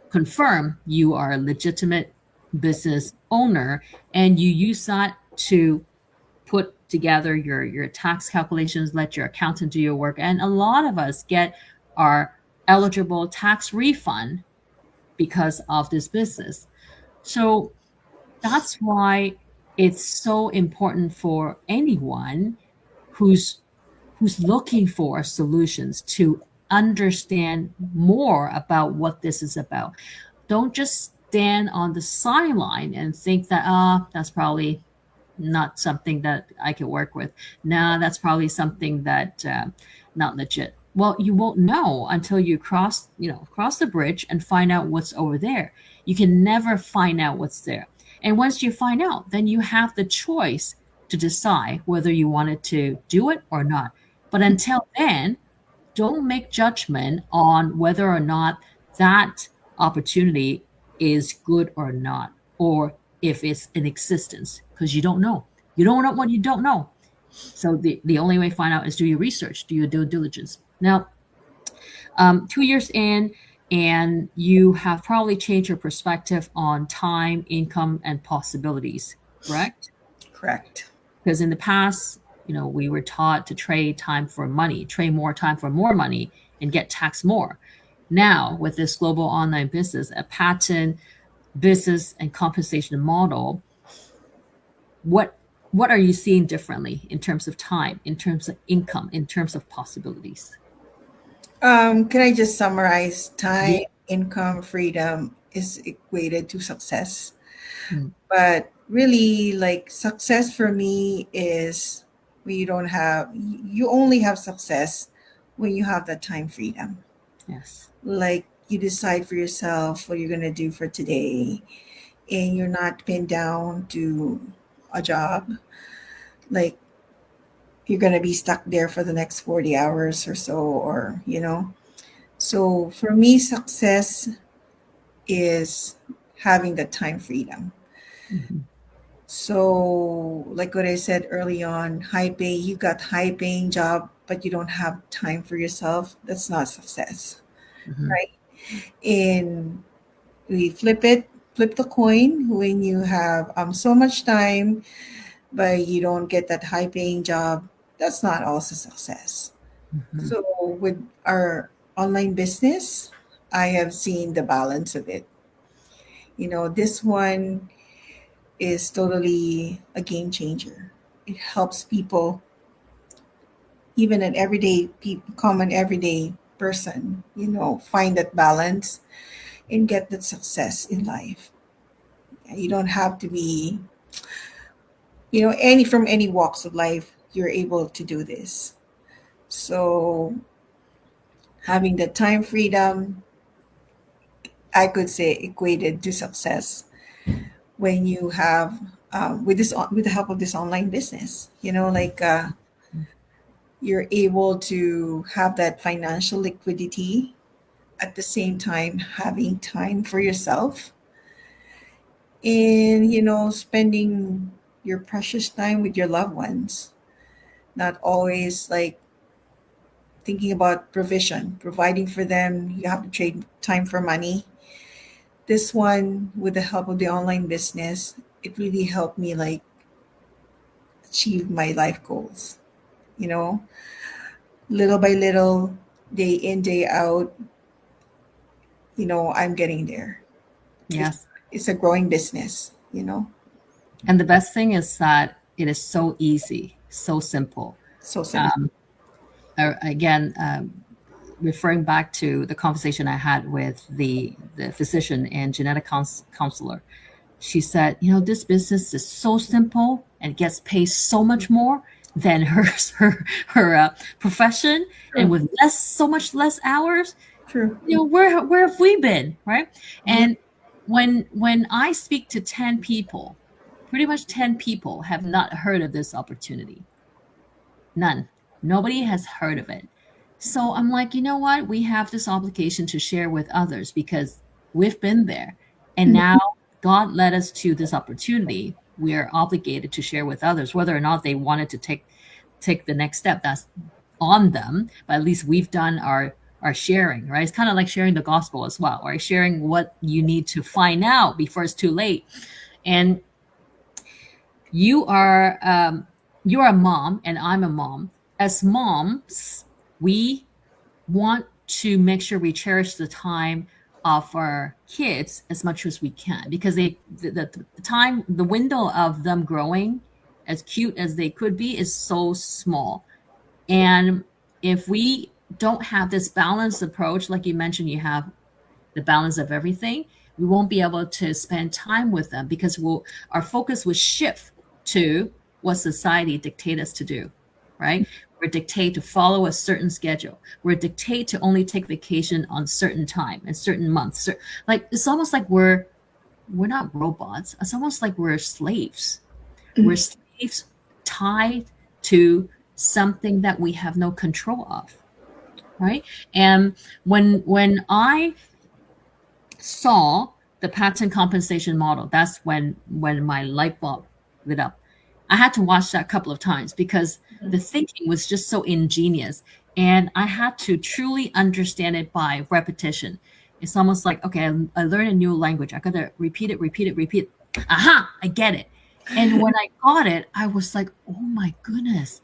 confirm you are a legitimate business owner, and you use that to put together your tax calculations, let your accountant do your work. And a lot of us get our eligible tax refund because of this business. So that's why it's so important for anyone who's looking for solutions to understand more about what this is about. Don't just stand on the sideline and think that that's probably not something that I could work with. Nah, that's probably something that not legit. Well, you won't know until you cross the bridge and find out what's over there. You can never find out what's there. And once you find out, then you have the choice to decide whether you wanted to do it or not. But until then, don't make judgment on whether or not that opportunity is good or not, or if it's in existence, because you don't know. You don't know what you don't know. So the only way to find out is do your research, do your due diligence. Now, 2 years in, and you have probably changed your perspective on time, income, and possibilities, correct? Correct. Because in the past, we were taught to trade time for money, trade more time for more money, and get taxed more. Now, with this global online business, a patent business and compensation model, what are you seeing differently in terms of time, in terms of income, in terms of possibilities? Can I just summarize? Time, Yeah. income, freedom is equated to success. Mm. But really, like, success for me is when you only have success when you have that time freedom. Yes. Like, you decide for yourself what you're going to do for today, and you're not pinned down to a job. Like, you're going to be stuck there for the next 40 hours or so, or. So for me, success is having the time freedom. Mhm. So, like what I said early on, you got high paying job, but you don't have time for yourself. That's not success, Mhm. right? And we flip the coin when you have so much time, but you don't get that high paying job. That's not also success. Mhm. So with our online business, I have seen the balance of it. This one is totally a game changer. It helps people, even an common everyday person, find that balance and get that success in life. You don't have to be, any from any walks of life. You're able to do this. So having the time freedom, I could say, equated to success when you have with the help of this online business. Like, you're able to have that financial liquidity at the same time having time for yourself, and spending your precious time with your loved ones, not always like thinking about providing for them. You have to trade time for money. This one, with the help of the online business, it really helped me, like, achieve my life goals. You know, little by little, day in, day out, I'm getting there. It's Yes. it's a growing business. And the best thing is that it is so easy, so simple. So simple. Um, Again, referring back to the conversation I had with the physician and genetic counselor, she said, this business is so simple and gets paid so much more than her profession, and True. with so much less hours. True. Where have we been, right? Yeah. And when I speak to 10 people, pretty much 10 people have not heard of this opportunity. None. Nobody has heard of it. So I'm like, you know what? We have this obligation to share with others because we've been there. And Mhm. now God led us to this opportunity. We are obligated to share with others, whether or not they wanted to take the next step. That's on them. But at least we've done our sharing, right? It's kind of like sharing the gospel as well, right? Sharing what you need to find out before it's too late. And you are you're a mom and I'm a mom. As moms, we want to make sure we cherish the time of our kids as much as we can, because the window of them growing, as cute as they could be, is so small. And if we don't have this balanced approach, like you mentioned, you have the balance of everything, we won't be able to spend time with them because our focus will shift to what society dictate us to do, right? We're dictate to follow a certain schedule. We're dictate to only take vacation on certain time and certain months. Like, it's almost like we're not robots. It's almost like we're slaves. We're Mhm. slaves tied to something that we have no control of, right? And when I saw the pattern compensation model, that's when my light bulb lit up. I had to watch that a couple of times because the thinking was just so ingenious, and I had to truly understand it by repetition. It's almost like, okay, I learned a new language. I gotta repeat it, repeat it, repeat it. Aha, I get it. And when I got it, I was like, oh my goodness,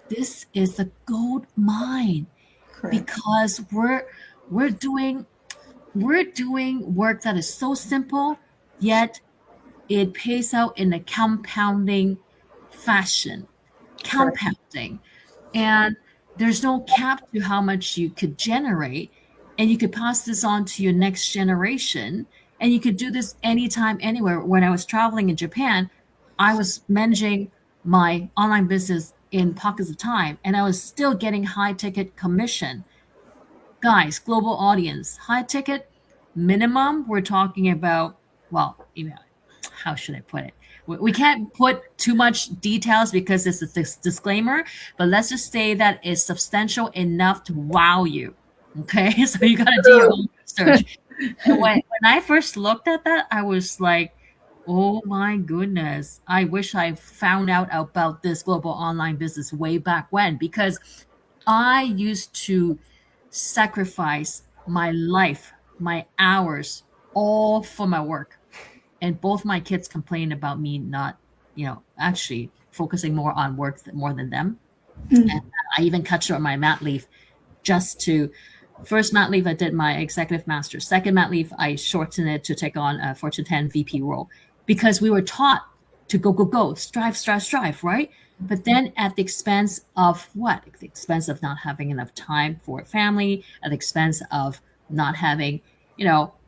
this is the gold mine, Correct. because we're doing we're doing work that is so simple, yet it pays out in a compounding fashion. Correct. Compounding. And there's no cap to how much you could generate. And you could pass this on to your next generation. And you could do this anytime, anywhere. When I was traveling in Japan, I was managing my online business in pockets of time, and I was still getting high ticket commission. Guys, global audience, high ticket minimum, we're talking about, well, how should I put it? We can't put too much details because it's a disclaimer, but let's just say that it's substantial enough to wow you. Okay, so you got to do your own research. And when I first looked at that, I was like, oh my goodness, I wish I found out about this global online business way back when, because I used to sacrifice my life, my hours, all for my work. And both my kids complained about me not, actually focusing more on work more than them. And I even cut short my mat leave just to, first mat leave, I did my executive master. Second mat leave, I shortened it to take on a Fortune 10 VP role, because we were taught to go, go, go, strive, strive, strive, right? But then at the expense of what? At the expense of not having enough time for family, at the expense of not having,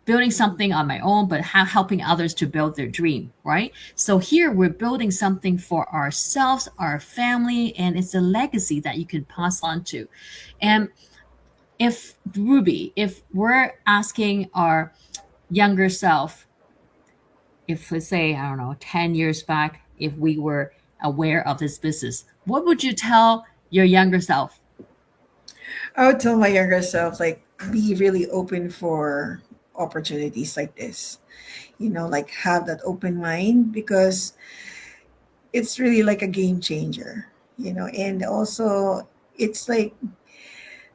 building something on my own, but helping others to build their dream, right? So here we're building something for ourselves, our family, and it's a legacy that you can pass on to. And if we're asking our younger self, if let's say, I don't know, 10 years back, if we were aware of this business, what would you tell your younger self? I would tell my younger self, like, be really open for opportunities like this. Like, have that open mind, because it's really like a game changer. And also it's like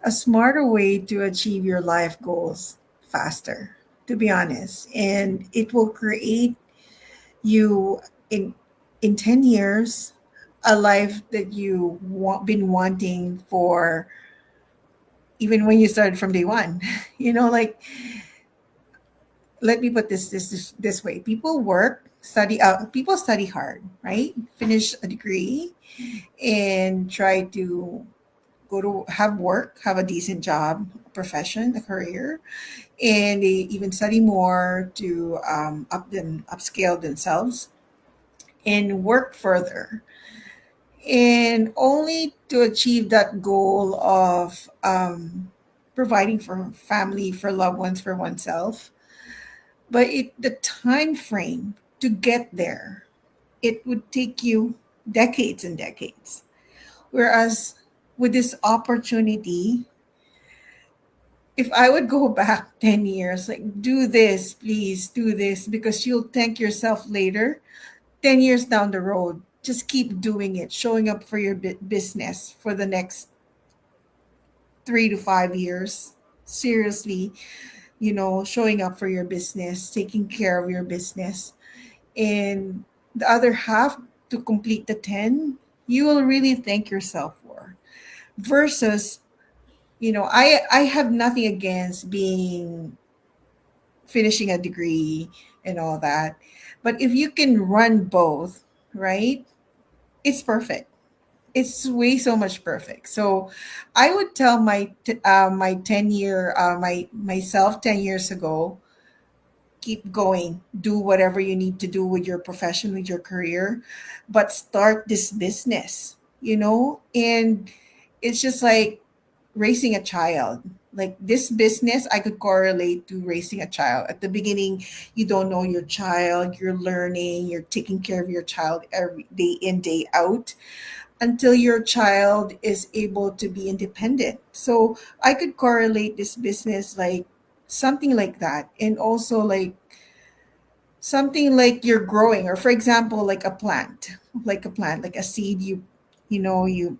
a smarter way to achieve your life goals faster, to be honest. And it will create you in 10 years a life that you been wanting for, even when you started from day one. Like, let me put this way: people study hard, right? Finish a degree and try to go to have work, have a decent job, a profession, a career, and they even study more to upscale themselves and work further, and only to achieve that goal of providing for family, for loved ones, for oneself. But the time frame to get there, it would take you decades and decades. Whereas with this opportunity, if I would go back 10 years, like, do this, please do this, because you'll thank yourself later, 10 years down the road. Just keep doing it, showing up for your business for the next 3 to 5 years. Seriously, showing up for your business, taking care of your business. And the other half, to complete the 10, you will really thank yourself for. Versus, I have nothing against being finishing a degree and all that. But if you can run both, right? It's perfect. It's way so much perfect. So I would tell my 10 year myself 10 years ago, keep going, do whatever you need to do with your profession, with your career, but start this business. And it's just like raising a child. Like this business, I could correlate to raising a child. At the beginning, you don't know your child, you're learning, you're taking care of your child every day in, day out until your child is able to be independent. So I could correlate this business like something like that. And also like something like you're growing, or for example, like a plant, like a seed, you know, you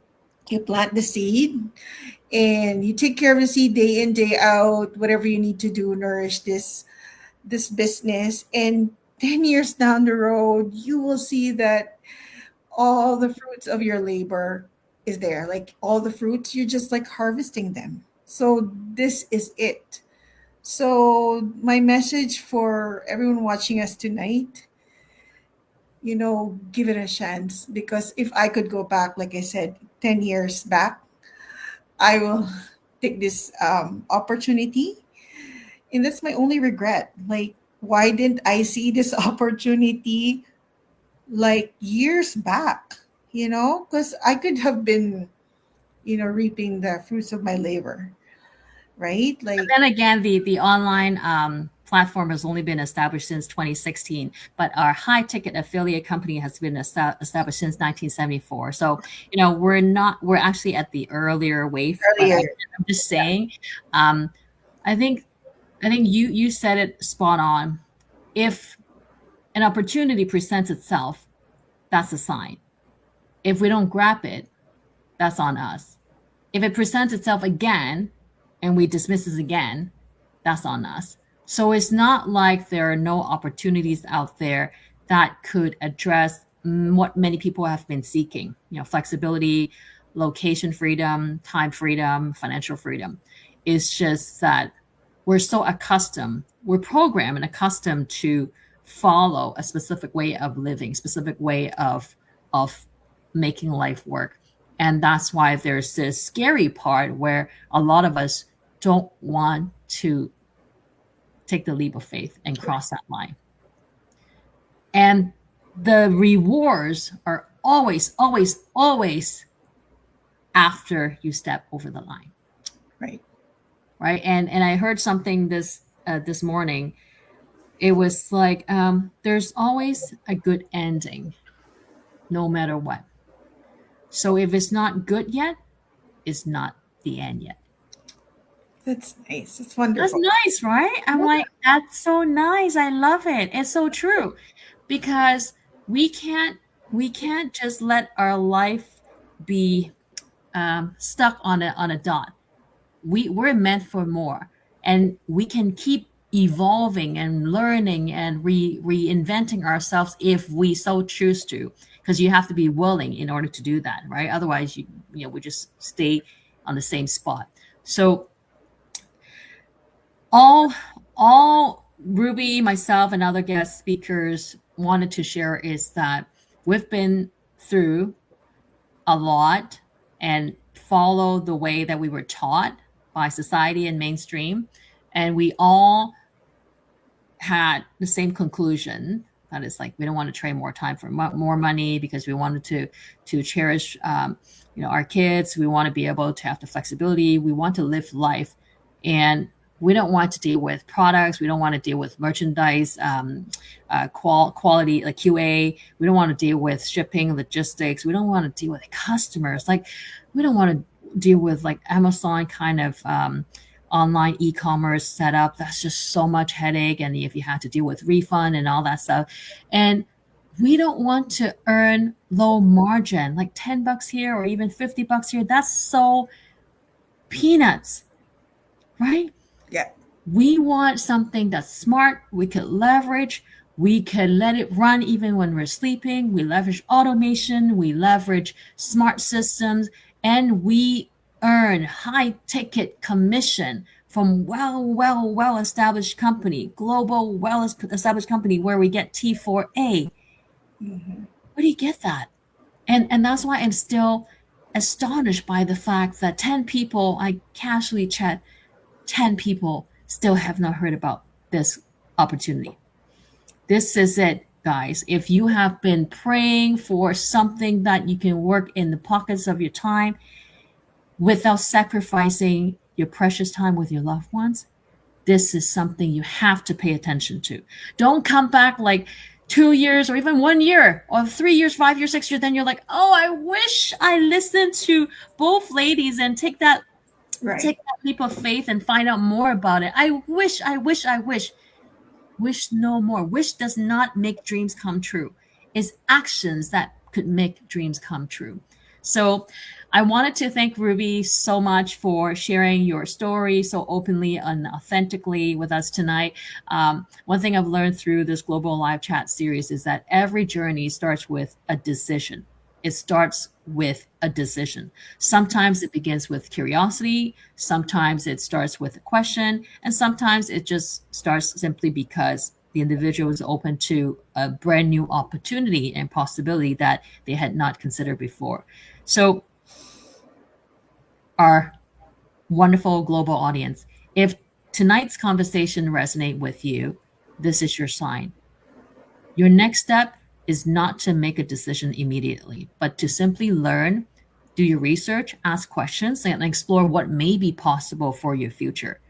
plant the seed and you take care of the seed day in, day out, whatever you need to do, nourish this business. And 10 years down the road, you will see that all the fruits of your labor is there. Like all the fruits, you're just like harvesting them. So this is it. So my message for everyone watching us tonight, give it a chance, because if I could go back, like I said, 10 years back, I will take this opportunity. And that's my only regret. Like, why didn't I see this opportunity like years back? Because I could have been, reaping the fruits of my labor, right? Like, Then again, the online platform has only been established since 2016, but our high ticket affiliate company has been established since 1974. So we're actually at the earlier wave. But earlier. I'm just saying, I think you said it spot on. If an opportunity presents itself, that's a sign. If we don't grab it, that's on us. If it presents itself again and we dismiss it again, that's on us. So it's not like there are no opportunities out there that could address what many people have been seeking, flexibility, location freedom, time freedom, financial freedom. It's just that we're so accustomed, we're programmed and accustomed to follow a specific way of living, specific way of making life work. And that's why there's this scary part where a lot of us don't want to take the leap of faith and cross that line. And the rewards are always, always, always after you step over the line. Right. Right. And I heard something this morning. It was like, there's always a good ending, no matter what. So if it's not good yet, it's not the end yet. That's nice. It's wonderful. That's nice, right? I'm like, that's so nice. I love it. It's so true, because we can't just let our life be stuck on a dot. We're meant for more, and we can keep evolving and learning and reinventing ourselves if we so choose to, because you have to be willing in order to do that, right? Otherwise, we just stay on the same spot. So all Ruby, myself, and other guest speakers wanted to share is that we've been through a lot and follow the way that we were taught by society and mainstream, and we all had the same conclusion, that is like, we don't want to trade more time for more money, because we wanted to cherish our kids. We want to be able to have the flexibility. We want to live life, and we don't want to deal with products. We don't want to deal with merchandise quality, like QA. We don't want to deal with shipping, logistics. We don't want to deal with customers. Like, we don't want to deal with like Amazon kind of online e-commerce setup. That's just so much headache. And if you have to deal with refund and all that stuff. And we don't want to earn low margin, like $10 here or even $50 here. That's so peanuts, right? Yeah. We want something that's smart, we could leverage, we could let it run even when we're sleeping. We leverage automation, we leverage smart systems, and we earn high ticket commission from well-established company, global well-established company, where we get T4A. Mm-hmm. Where do you get that? And that's why I'm still astonished by the fact that 10 people, I casually chat, 10 people still have not heard about this opportunity. This is it, guys. If you have been praying for something that you can work in the pockets of your time without sacrificing your precious time with your loved ones, this is something you have to pay attention to. Don't come back like 2 years or even 1 year or 3 years, 5 years, 6 years. Then you're like, oh, I wish I listened to both ladies and take that leap of faith and find out more about it. I wish. Wish no more. Wish does not make dreams come true. It's actions that could make dreams come true. So I wanted to thank Ruby so much for sharing your story so openly and authentically with us tonight. One thing I've learned through this Global Live Chat series is that every journey starts with a decision. It starts with a decision. Sometimes it begins with curiosity. Sometimes it starts with a question. And sometimes it just starts simply because the individual is open to a brand new opportunity and possibility that they had not considered before. So our wonderful global audience, if tonight's conversation resonates with you, this is your sign. Your next step is not to make a decision immediately, but to simply learn, do your research, ask questions, and explore what may be possible for your future.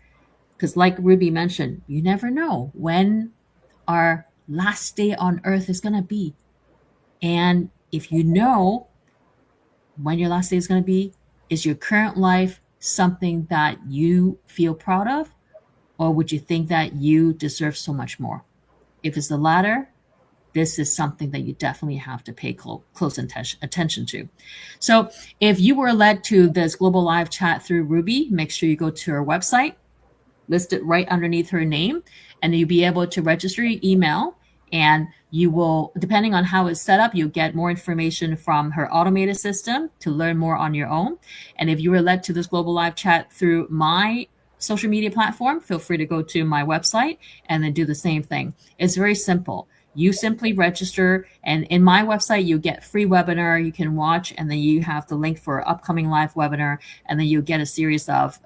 Because like Ruby mentioned, you never know when our last day on earth is going to be. And if you know when your last day is going to be, is your current life something that you feel proud of? Or would you think that you deserve so much more? If it's the latter, this is something that you definitely have to pay close attention to. So if you were led to this global live chat through Ruby, make sure you go to her website, list it right underneath her name, and you'll be able to register your email, and you will, depending on how it's set up, you'll get more information from her automated system to learn more on your own. And if you were led to this global live chat through my social media platform, feel free to go to my website and then do the same thing. It's very simple. You simply register, and in my website, you get free webinar you can watch, and then you have the link for upcoming live webinar, and then you get a series of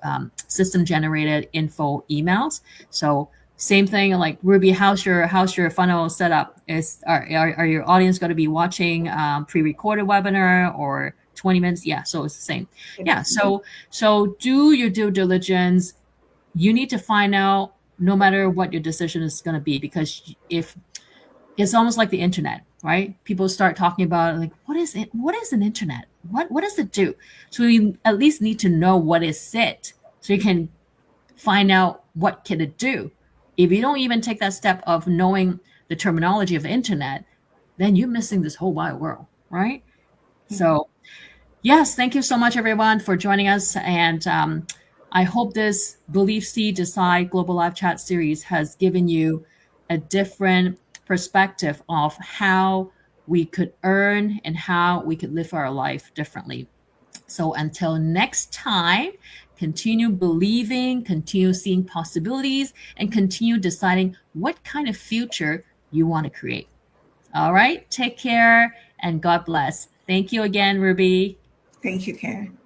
system-generated info emails. So same thing, like Ruby, how's your funnel set up? Are your audience going to be watching pre-recorded webinar or 20 minutes? Yeah, so it's the same. Yeah, so do your due diligence. You need to find out no matter what your decision is going to be, because if it's almost like the internet, right? People start talking about like, what is it? What is an internet? What does it do? So you at least need to know what is it, so you can find out what can it do. If you don't even take that step of knowing the terminology of the internet, then you're missing this whole wide world, right? Mm-hmm. So yes, thank you so much, everyone, for joining us. And I hope this Believe, See, Decide Global Live Chat series has given you a different perspective of how we could earn and how we could live our life differently. So until next time, continue believing, continue seeing possibilities, and continue deciding what kind of future you want to create. All right, take care and God bless. Thank you again, Ruby. Thank you, Karen.